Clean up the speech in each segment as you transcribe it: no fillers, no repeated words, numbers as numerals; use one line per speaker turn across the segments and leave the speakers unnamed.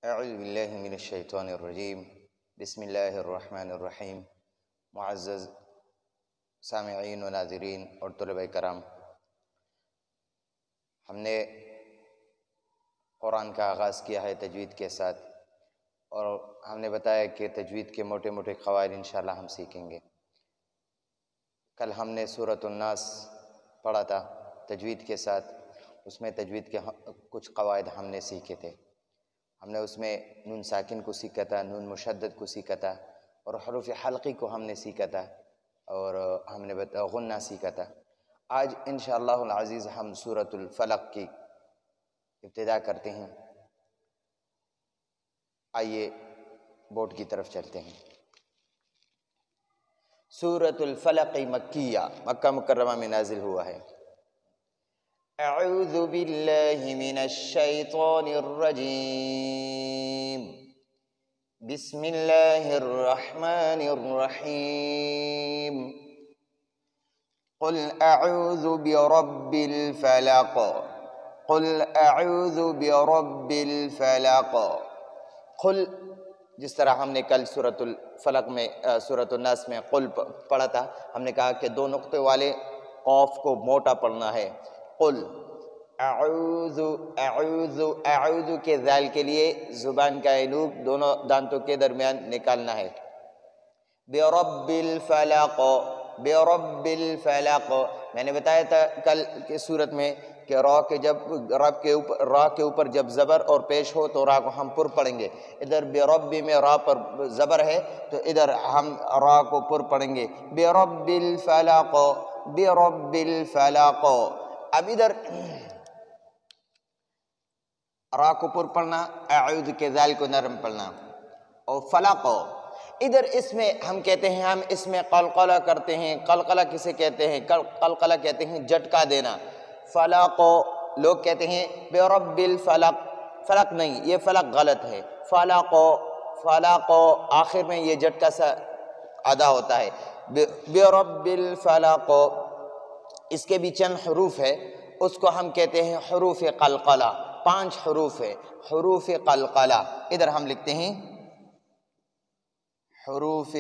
اعوذ باللہ من الشیطان الرجیم بسم اللہ الرحمن الرحیم۔ معزز سامعین و ناظرین اور طلبہ کرام، ہم نے قرآن کا آغاز کیا ہے تجوید کے ساتھ، اور ہم نے بتایا کہ تجوید کے موٹے موٹے قواعد انشاءاللہ ہم سیکھیں گے۔ کل ہم نے سورۃ الناس پڑھا تھا تجوید کے ساتھ، اس میں تجوید کے کچھ قواعد ہم نے سیکھے تھے۔ ہم نے اس میں نون ساکن کو سیکھا تھا، نون مشدد کو سیکھا تھا، اور حروف حلقی کو ہم نے سیکھا تھا، اور ہم نے غنہ سیکھا تھا۔ آج انشاءاللہ العزیز ہم سورۃ الفلق کی ابتدا کرتے ہیں۔ آئیے بورڈ کی طرف چلتے ہیں۔ سورۃ الفلق مکیہ، مکہ مکرمہ میں نازل ہوا ہے۔ اعوذ باللہ من الشیطان الرجیم، بسم اللہ الرحمن الرحیم۔ قل اعوذ برب الفلق، قل اعوذ برب الفلق۔ قل، جس طرح ہم نے کل سورۃ الفلق میں سورۃ الناس میں قل پڑھا تھا، ہم نے کہا کہ دو نقطے والے قاف کو موٹا پڑھنا ہے۔ قل اعوذ، اعوذ، اعوذ کے ذال کے لیے زبان کا نوک دونوں دانتوں کے درمیان نکالنا ہے۔ برب الفلق، برب الفلق، میں نے بتایا تھا کل کی صورت میں کہ را کے اوپر جب زبر اور پیش ہو تو را کو ہم پر پڑھیں گے۔ ادھر برب میں را پر زبر ہے تو ادھر ہم را کو پر پڑھیں گے، برب الفلق، برب الفلق۔ اب ادھر را کو پر پڑھنا، اعوذ کے ذال کو نرم پڑھنا، اور فلق ادھر اس میں ہم کہتے ہیں، ہم اس میں قلقلہ کرتے ہیں۔ قلقلہ کسے کہتے ہیں؟ قلقلہ کہتے ہیں جھٹکا دینا۔ فلق لوگ کہتے ہیں برب الفلق، فلق نہیں، یہ فلق غلط ہے۔ فلق، فلق آخر میں یہ جھٹکا سا ادا ہوتا ہے۔ برب الفلق، اس کے بھی چند حروف ہے، اس کو ہم کہتے ہیں حروف قلقلہ۔ 5 حروف ہے حروف قلقلہ۔ ادھر ہم لکھتے ہیں حروف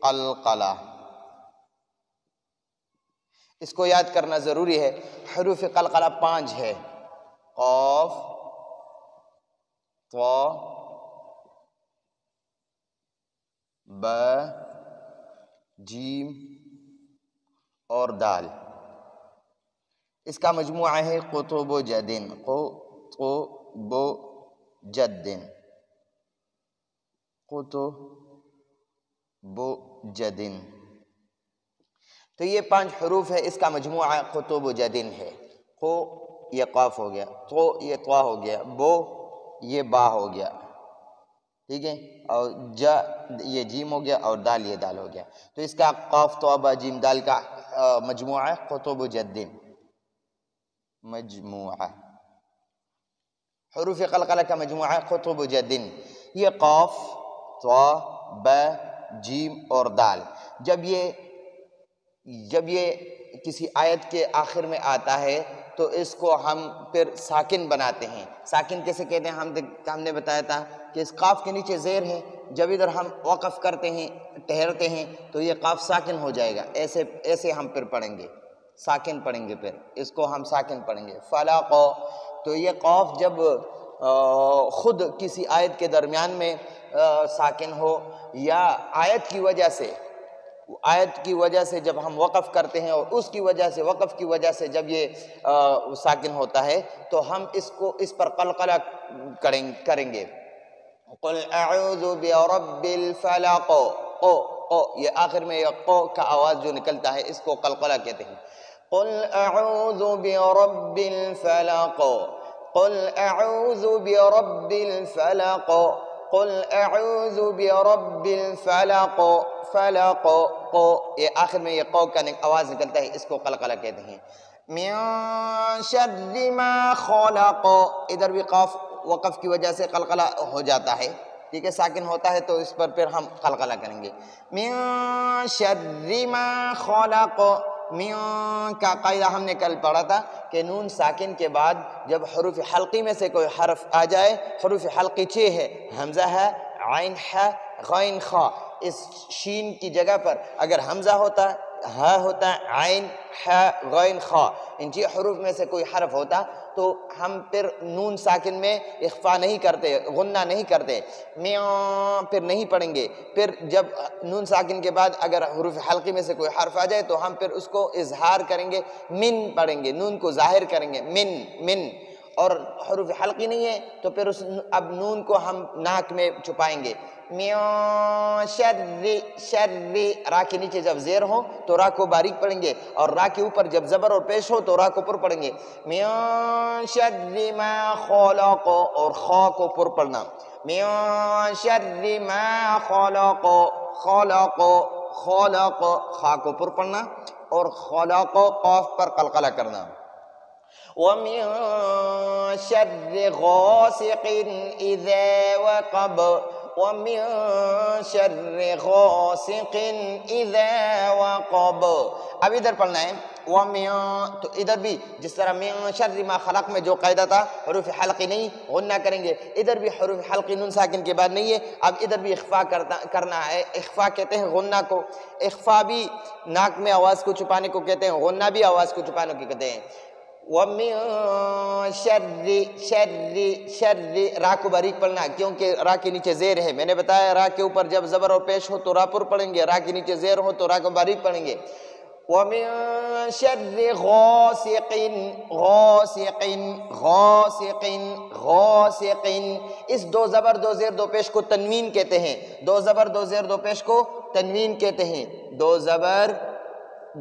قلقلہ، اس کو یاد کرنا ضروری ہے۔ حروف قلقلہ 5 ہے، قاف، طا، با، جیم اور دال۔ اس کا مجموعہ ہے قطب و جدن، قطب و جدن، قطب و جدن۔ تو یہ 5 حروف ہے، اس کا مجموعہ قطب و جدن ہے۔ قو یہ قاف ہو گیا، تو یہ طا ہو گیا، بو یہ با ہو گیا، ٹھیک ہے، اور جا یہ جیم ہو گیا، اور دال یہ دال ہو گیا۔ تو اس کا قاف طا با جیم دال کا مجموعہ قطب و جدن، مجموعہ حروف قلقلہ کا مجموعہ قطب و جدن۔ یہ قاف، طا، با، جیم اور دال جب یہ کسی آیت کے آخر میں آتا ہے تو اس کو ہم پھر ساکن بناتے ہیں۔ ساکن کیسے کہتے ہیں؟ ہم نے بتایا تھا کہ اس قاف کے نیچے زیر ہے، جب ادھر ہم وقف کرتے ہیں، ٹھہرتے ہیں تو یہ قاف ساکن ہو جائے گا۔ ایسے ہم پھر پڑھیں گے، ساکن پڑھیں گے، پھر اس کو ہم ساکن پڑھیں گے۔ فلق، تو یہ قاف جب خود کسی آیت کے درمیان میں ساکن ہو، یا آیت کی وجہ سے جب ہم وقف کرتے ہیں، اور اس کی وجہ سے، وقف کی وجہ سے جب یہ ساکن ہوتا ہے تو ہم اس پر قلقلہ کریں گے۔ قل اعوذ برب الفلق، قو یہ آخر میں یہ قو کا آواز جو نکلتا ہے اس کو قلقلہ کہتے ہیں۔ قل اعوذ برب الفلق، قل اعوذ برب الفلق، قل اعوذ برب الفلق، فلق، قو یہ آخر میں یہ قو کا آواز نکلتا ہے، اس کو قلقلہ کہتے ہیں۔ من شر ما خلق، ادھر بھی قاف وقف کی وجہ سے قلقلہ ہو جاتا ہے، ٹھیک ہے، ساکن ہوتا ہے تو اس پر پھر ہم قلقلہ کریں گے۔ من شر ما خلق، میاں کا قاعدہ ہم نے کل پڑھا تھا کہ نون ساکن کے بعد جب حروف حلقی میں سے کوئی حرف آ جائے، حروف حلقی 6 ہے، حمزہ ہے، عین ہے، غین خا، اس شین کی جگہ پر اگر حمزہ ہوتا، ہا ہوتا، عین ہے، غین خا، ان 6 حروف میں سے کوئی حرف ہوتا تو ہم پھر نون ساکن میں اخفا نہیں کرتے، غنہ نہیں کرتے، میاں پھر نہیں پڑھیں گے۔ پھر جب نون ساکن کے بعد اگر حروف حلقی میں سے کوئی حرف آ جائے تو ہم پھر اس کو اظہار کریں گے، من پڑھیں گے، نون کو ظاہر کریں گے، من، اور حروف حلقی نہیں ہے تو پھر اب نون کو ہم ناک میں چھپائیں گے، میاں شر، را کے نیچے جب زیر ہو تو را کو باریک پڑھیں گے، اور را کے اوپر جب زبر اور پیش ہو تو را کو پر پڑھیں گے، میاں شر ما خلق، اور خا کو پر پڑھنا، میاں شر ما خلق، خلق، خا کو پر پڑھنا اور خلق قاف پر قلقلہ کرنا، وَمِن شَرِّ غَاسِقٍ إِذَا وَقَبَ، وَمِن شَرِّ غَاسِقٍ إِذَا وَقَبَ۔ اب ادھر پڑھنا ہے وَمِن، تو ادھر بھی جس طرح مِن شَرِّ مَا خَلَق میں جو قاعدہ تھا حروف حلقی نہیں غنہ کریں گے، ادھر بھی حروف حلقی نون ساکن کے بعد نہیں ہے، اب ادھر بھی اخفا کرنا ہے۔ اخفا کہتے ہیں غنہ کو، اخفا بھی ناک میں آواز کو چھپانے کو کہتے ہیں، غنہ بھی آواز کو چھپانے کو کہتے ہیں۔ وَمِن شَرِّ، را کو باریک پڑھنا کیونکہ را کے نیچے زیر ہے، میں نے بتایا را کے اوپر جب زبر اور پیش ہو تو را پر پڑھیں گے، را کے نیچے زیر ہو تو را کو باریک پڑھیں گے، وَمِن شَرِّ غَاسِقٍ، اس دو زبر دو زیر دو پیش کو تنوین کہتے ہیں، دو زبر دو زیر دو پیش کو تنوین کہتے ہیں، دو زبر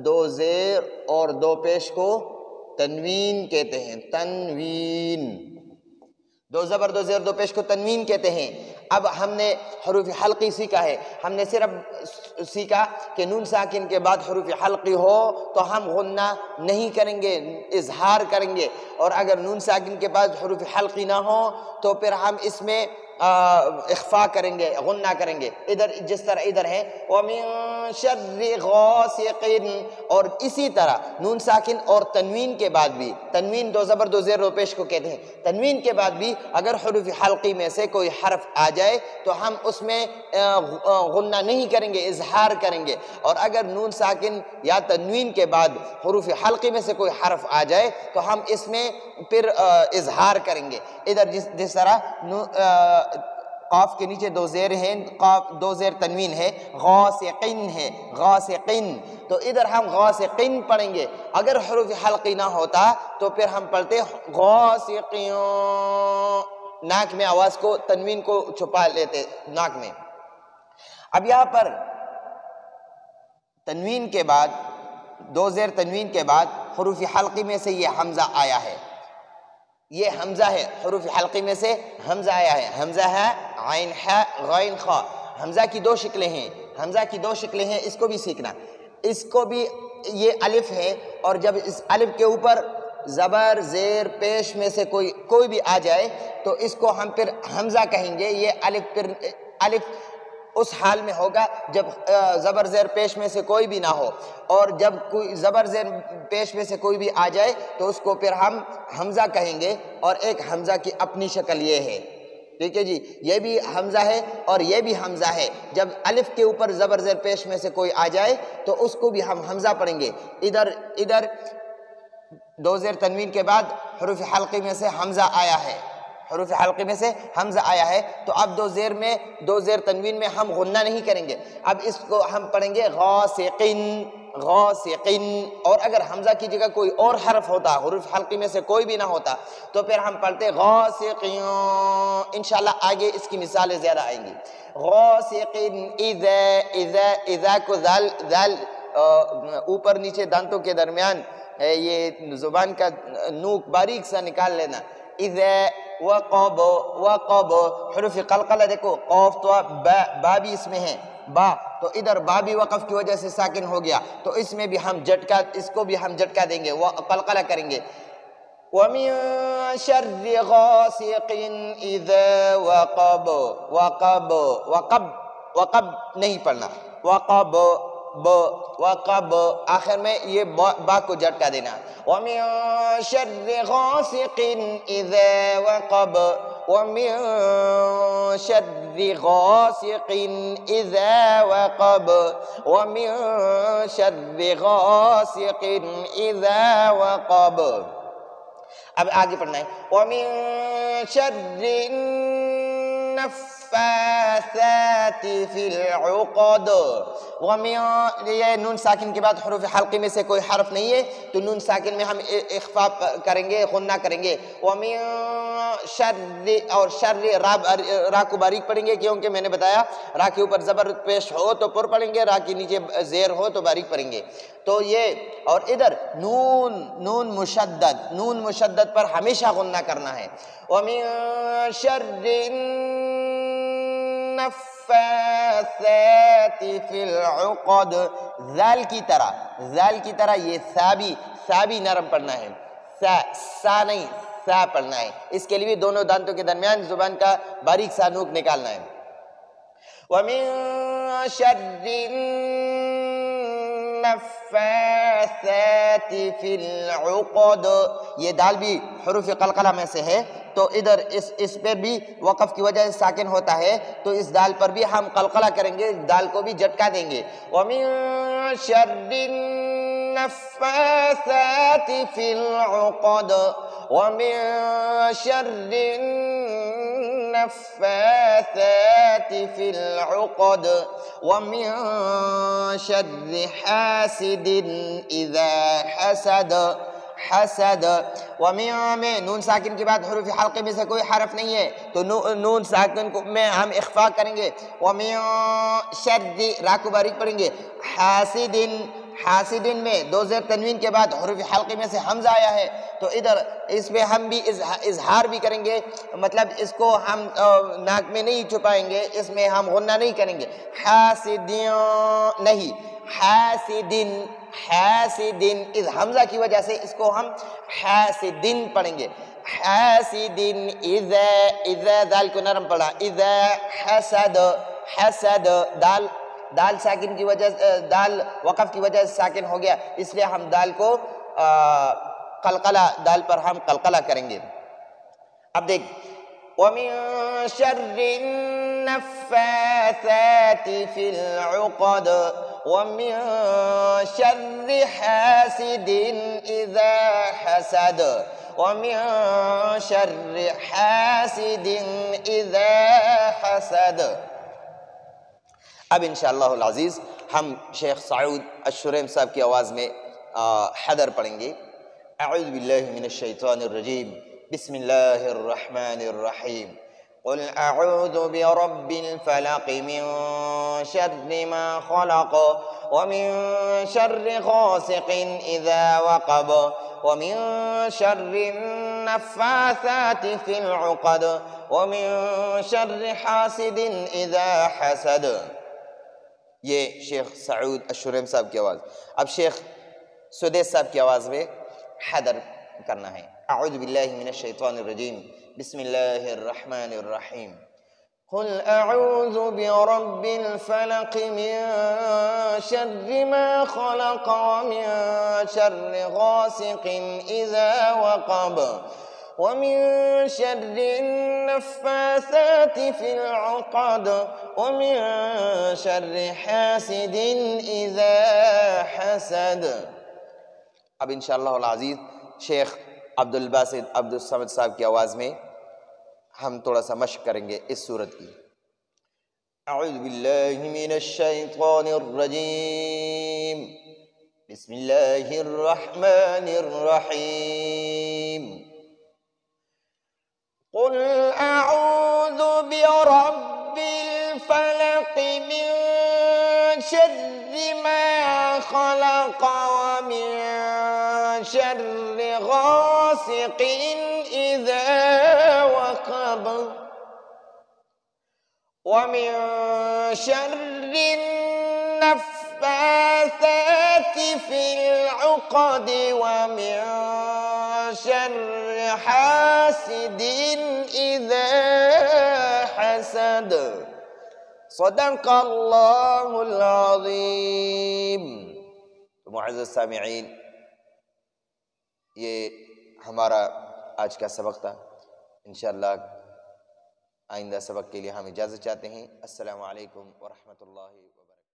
دو زیر اور دو پیش کو تنوین کہتے ہیں، تنوین، دو زبر دو زیر دو پیش کو تنوین کہتے ہیں۔ اب ہم نے حروف حلقی سیکھا ہے، ہم نے صرف سیکھا کہ نون ساکن کے بعد حروف حلقی ہو تو ہم غنہ نہیں کریں گے، اظہار کریں گے، اور اگر نون ساکن کے بعد حروف حلقی نہ ہو تو پھر ہم اس میں اخفا کریں گے، غنہ کریں گے، ادھر جس طرح ادھر ہے وَمِن شَرِّ غَاسِقٍ، اور اسی طرح نون ساکن اور تنوین کے بعد بھی، تنوین دو زبر دو زیر دو پیش کو کہتے ہیں، تنوین کے بعد بھی اگر حروف حلقی میں سے کوئی حرف آ جائے تو ہم اس میں غنہ نہیں کریں گے، اظہار کریں گے، اور اگر نون ساکن یا تنوین کے بعد حروف حلقی میں سے کوئی حرف آ جائے تو ہم اس میں پھر اظہار کریں گے، ادھر جس طرح قاف کے نیچے دو زیر ہیں، قاف دو زیر تنوین ہے، غاسقن ہے، غاسقن، تو ادھر ہم غاسقن پڑھیں گے، اگر حروف حلقی نہ ہوتا تو پھر ہم پڑھتے غاسقین، ناک میں آواز کو تنوین کو چھپا لیتے ناک میں۔ اب یہاں پر تنوین کے بعد دو زیر تنوین کے بعد حروف حلقی میں سے یہ حمزہ آیا ہے، یہ حمزہ ہے، حروف حلقی میں سے حمزہ آیا ہے، حمزہ ہے، عین ہے، غین خا، حمزہ کی دو شکلیں ہیں، حمزہ کی دو شکلیں ہیں، اس کو بھی سیکھنا، اس کو بھی یہ الف ہے، اور جب اس الف کے اوپر زبر زیر پیش میں سے کوئی بھی آ جائے تو اس کو ہم پھر حمزہ کہیں گے، یہ الف پھر الف اس حال میں ہوگا جب زبر زیر پیش میں سے کوئی بھی نہ ہو، اور جب کوئی زبر زیر پیش میں سے کوئی بھی آ جائے تو اس کو پھر ہم حمزہ کہیں گے، اور ایک حمزہ کی اپنی شکل یہ ہے، ٹھیک ہے جی، یہ بھی حمزہ ہے اور یہ بھی حمزہ ہے، جب الف کے اوپر زبر زیر پیش میں سے کوئی آ جائے تو اس کو بھی ہم حمزہ پڑھیں گے، ادھر دو زیر تنوین کے بعد حروف حلقی میں سے حمزہ آیا ہے، حروف حلقی میں سے حمزہ آیا ہے، تو اب دو زیر تنوین میں ہم غنہ نہیں کریں گے، اب اس کو ہم پڑھیں گے غاسقن، غاسقن، اور اگر حمزہ کی جگہ کوئی اور حرف ہوتا، حروف حلقی میں سے کوئی بھی نہ ہوتا تو پھر ہم پڑھتے غاسقین، انشاءاللہ آگے اس کی مثالیں زیادہ آئیں گی، غاسقن، اذا کو ذال اوپر نیچے دانتوں کے درمیان یہ زبان کا نوک باریک سا نکال لینا، اذا وقب، حروف قلقلہ دیکھو، قاف تو با بھی اس میں ہے، با، تو ادھر با بھی وقف کی وجہ سے ساکن ہو گیا، تو اس میں بھی ہم جھٹکا، اس کو بھی ہم جھٹکا دیں گے، قلقلہ کریں گے، وَمِن شَرِّ غَاسِقٍ إِذَا وَقَبَ، وقب نہیں پڑھنا، وقب، ب وقب آخر میں یہ با کو جھٹکا دینا ومن شر غاسق اذا وقب ومن شر غاسق اذا وقب ومن شر غاسق اذا وقب اب آگے پڑھنا ہے وَمِن شَرِّ النَّفَّاثَاتِ فِي الْعُقَدِ یہ نون ساکن کے بعد حروف حلقی میں سے کوئی حرف نہیں ہے تو نون ساکن میں ہم اخفا کریں گے غنہ کریں گے وَمِن شَرِّ اور شر را کو باریک پڑھیں گے کیونکہ میں نے بتایا را کے اوپر زبر پیش ہو تو پر پڑھیں گے را کے نیچے زیر ہو تو باریک پڑھیں گے تو یہ اور ادھر نون مشدد پر ہمیشہ غنہ کرنا ہے وَمِن شَرِّ النَّفَّاثَاتِ فِي الْعُقَدِ ذال کی طرح یہ سا بھی نرم پڑھنا ہے سا نہیں سا پڑھنا ہے اس کے لیے بھی دونوں دانتوں کے درمیان زبان کا باریک سا نوک نکالنا ہے وَمِن شَرِّ النَّفَّاثَاتِ فِي الْعُقَدِ یہ دال بھی حروف قلقلہ میں سے ہے تو ادھر اس پر بھی وقف کی وجہ سے ساکن ہوتا ہے تو اس دال پر بھی ہم قلقلہ کریں گے دال کو بھی جھٹکا دیں گے وَمِن شَرِّ النَّفَّاثَاتِ فِي الْعُقَدِ وَمِن شَرِّ النَّفَّاثَاتِ فِي الْعُقَدِ وَمِن شَرِّ حَاسِدٍ إِذَا حسد وَمِن میں نون ساکن کے بعد حروف حلقے میں سے کوئی حرف نہیں ہے تو نون ساکن میں ہم اخفا کریں گے وَمِن شَرِّ را کو باریک پڑھیں گے حاسد میں دو زیر تنوین کے بعد حروف حلقے میں سے حمزہ آیا ہے تو ادھر اس میں ہم بھی اظہار بھی کریں گے مطلب اس کو ہم ناک میں نہیں چھپائیں گے اس میں ہم غنہ نہیں کریں گے حاسدن اس حمزہ کی وجہ سے اس کو ہم حاسدن پڑھیں گے حاسدن اذا دال کو نرم پڑھا اذا حسد دال ساکن کی وجہ دال وقف کی وجہ سے ساکن ہو گیا اس لیے ہم دال کو دال پر ہم قلقلہ کریں گے اب دیکھ وَمِن شَرِّ النَّفَّاثَاتِ فِي الْعُقَدِ وَمِن شَرِّ حَاسِدٍ إِذَا حَسَدَ وَمِن شَرِّ حَاسِدٍ إِذَا حَسَدَ اب انشاءاللہ العزیز ہم شیخ سعود الشریم صاحب کی آواز میں حدر پڑھیں گے اعوذ باللہ من الشیطان الرجیم بسم اللہ الرحمن الرحیم قل اعوذ برب الفلق من شر ما خلق ومن شر غاسق اذا وقب ومن شر النفاثات في العقد ومن شر حاسد اذا حسد یہ شیخ سعود الشریم صاحب کی آواز اب شیخ سدیس صاحب کی آواز میں حدر کرنا ہے اعوذ باللہ من الشیطان الرجیم بسم اللہ الرحمن الرحیم قل اعوذ برب الفلق من شر ما خلق ومن شر غاسق اذا وقب ومن شر النفاثات في العقد ومن شر حاسد اذا حسد اب انشاءاللہ العزیز شیخ عبد الباسط عبد الصمد صاحب کی آواز میں ہم تھوڑا سا مشق کریں گے اس سورت کی اعوذ باللہ من الشیطان الرجیم بسم اللہ الرحمن الرحیم قل اعوذ برب الفلق من شر ما خلق ومن شر غاسق اذا وقب ومن شر النفاثات في العقد ومن شر حاسد اذا حسد صدق اللہ العظیم۔ تو معزز سامعین، یہ ہمارا آج کا سبق تھا۔ انشاءاللہ آئندہ سبق کے لیے ہم اجازت چاہتے ہیں۔ السلام علیکم ورحمۃ اللہ وبرکاتہ۔